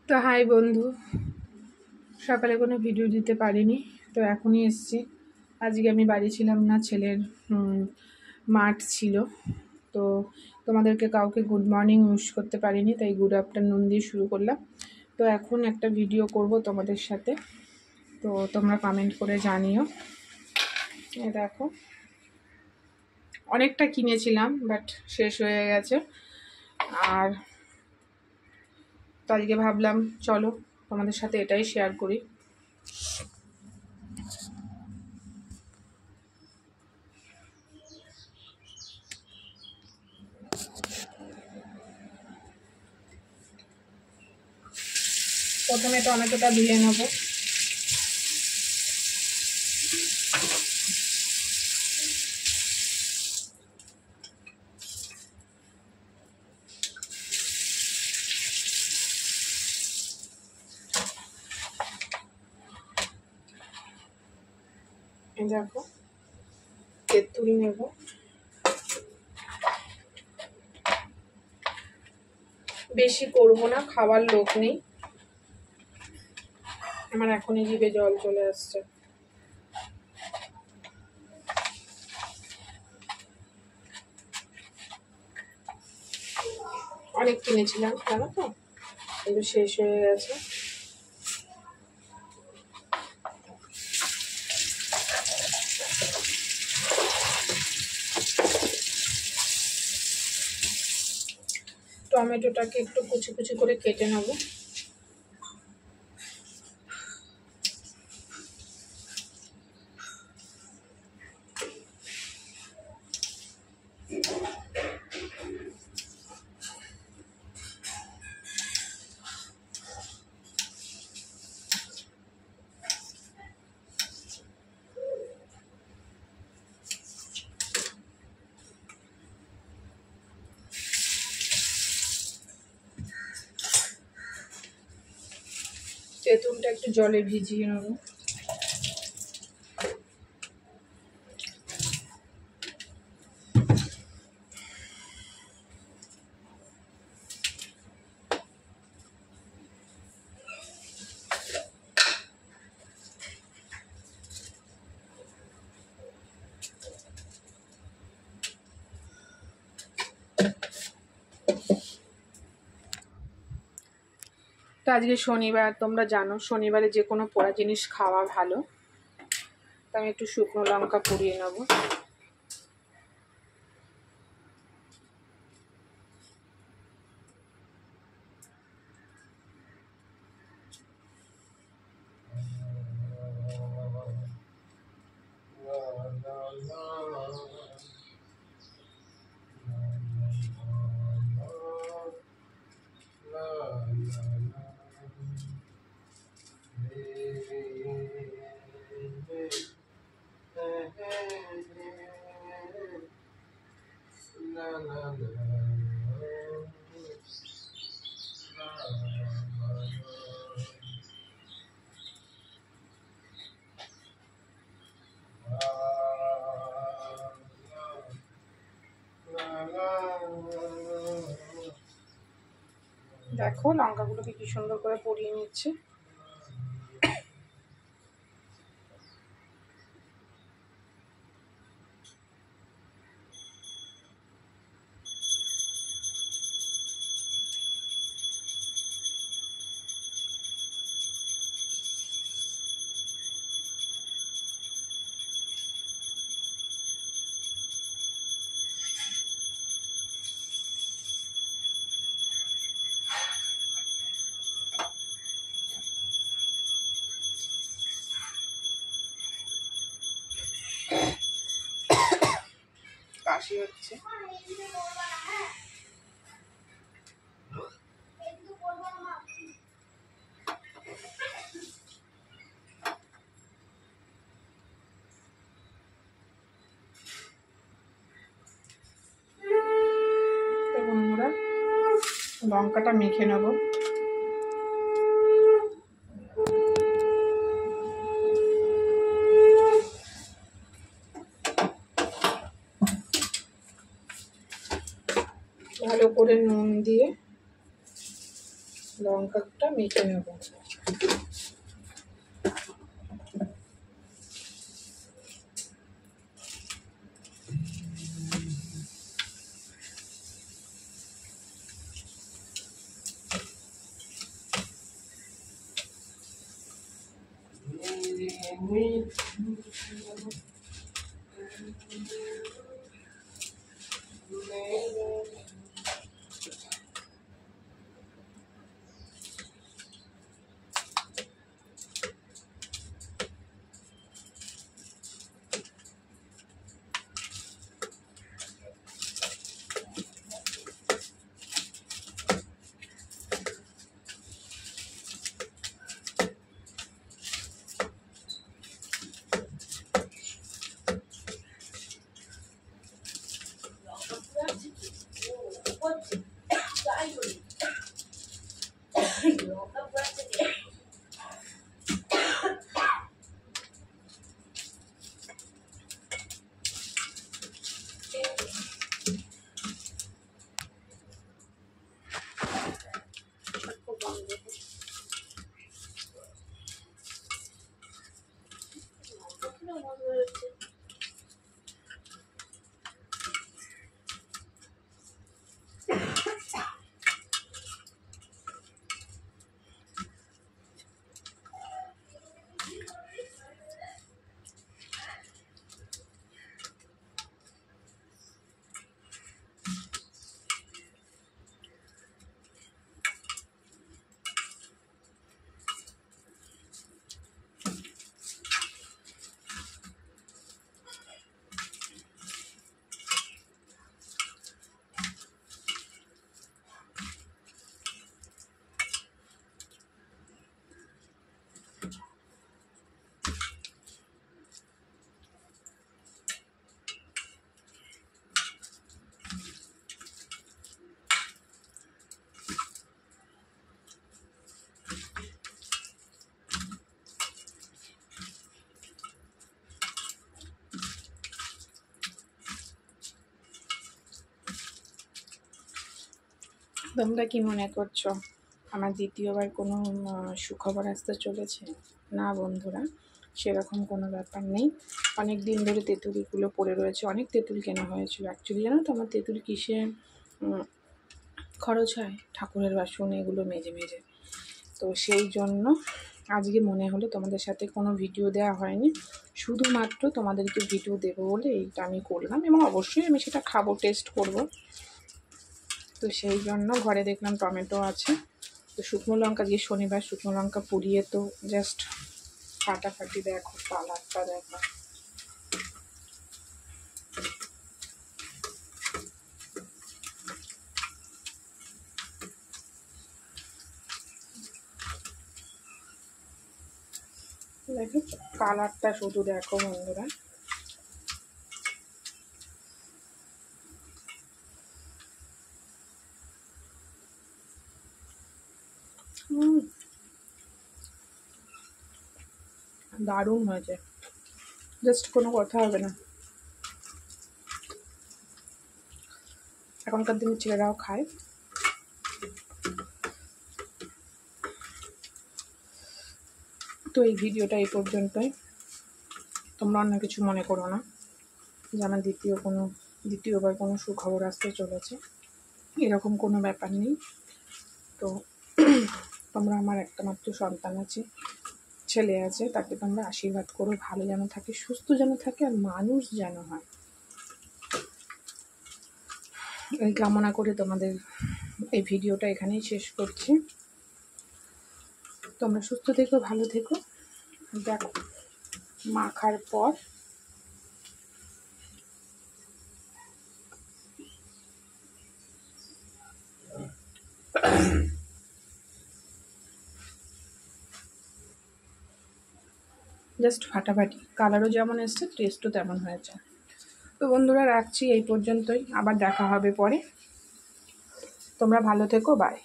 তো হাই বন্ধু, সকালে কোনো ভিডিও দিতে পারিনি, তো এখনই এসছি। আজকে আমি বাড়ি ছিলাম না, ছেলের মাঠ ছিল, তো তোমাদেরকে কাউকে গুড মর্নিং উইশ করতে পারিনি, তাই গুড আফটারনুন দিয়ে শুরু করলাম। তো এখন একটা ভিডিও করব তোমাদের সাথে, তো তোমরা কমেন্ট করে জানিও। এ দেখো, অনেকটা কিনেছিলাম বাট শেষ হয়ে গেছে, আর তো আজকে ভাবলাম চলো তোমাদের সাথে এটাই শেয়ার করি। প্রথমে টমেটোটা ধুয়ে নেব। এই দেখো, তেঁতুল নেব, বেশি করব না, খাবার লোক নেই। আমার এখনই জিভে জল চলে আসছে। অনেক কিনেছিলাম, জানো তো, কিন্তু শেষ হয়ে গেছে। টমেটোটাকে একটু কুচি কুচি করে কেটে নেব। তেঁতুলটা একটু জলে ভিজিয়ে নেব। তো আজকে শনিবার, তোমরা জানো শনিবারে যে কোনো পোড়া জিনিস খাওয়া ভালো, তো আমি একটু শুকনো লঙ্কা পুড়িয়ে নেব। দেখো লঙ্কাগুলোকে কি সুন্দর করে পুড়িয়ে নিচ্ছে। কাশি হচ্ছে। বন্ধুরা, লঙ্কাটা মেখে নেব। ভালো করে নুন দিয়ে লঙ্কা লঙ্কাটা মেখে নেব। তোমরা কি মনে করছো আমার দ্বিতীয়বার কোনো সুখবর আসতে চলেছে? না বন্ধুরা, সেরকম কোনো ব্যাপার নেই। অনেক দিন ধরে তেঁতুলগুলো পড়ে রয়েছে, অনেক তেঁতুল কেনা হয়েছিল। অ্যাকচুয়ালি জানো তো আমার তেঁতুল কিসে খরচ হয়? ঠাকুরের বাসন এগুলো মেজে মেজে। তো সেই জন্য আজকে মনে হলো তোমাদের সাথে কোনো ভিডিও দেওয়া হয়নি, শুধুমাত্র তোমাদেরকে ভিডিও দেবো বলে এইটা আমি করলাম, এবং অবশ্যই আমি সেটা খাবো, টেস্ট করব। তো সেই জন্য ঘরে দেখলাম টমেটো আছে, তো শুকনো লঙ্কা দিয়ে শনিবার শুকনো লঙ্কা পুড়িয়ে তো জাস্ট ফাটাফাটি। দেখো কালারটা দেখো, দেখো কালারটা শুধু দেখো বন্ধুরা। দারুণ হয়েছে, জাস্ট কোনো কথা হবে না। এখনকার দিনের ছেলেরাও খায়। তো এই ভিডিওটা এই পর্যন্তই, তোমরা অন্য কিছু মনে করো না যে আমার দ্বিতীয়বার কোনো সুখবর আসতে চলেছে, এরকম কোনো ব্যাপার নেই। তো তোমরা আমার একটা মাত্র সন্তান আছে, ছেলে আছে, তাকে তোমরা আশীর্বাদ করো, ভালো যেন থাকে, সুস্থ যেন থাকে, আর মানুষ যেন হয়, এই কামনা করে তোমাদের এই ভিডিওটা এখানেই শেষ করছি। তোমরা সুস্থ থেকো, ভালো থেকো। দেখো মাখার পর জাস্ট ফাটাফাটি, কালারও যেমন এসছে টেস্টও তেমন হয়েছে। তো বন্ধুরা রাখছি এই পর্যন্তই, আবার দেখা হবে পরে। তোমরা ভালো থেকো, বাই।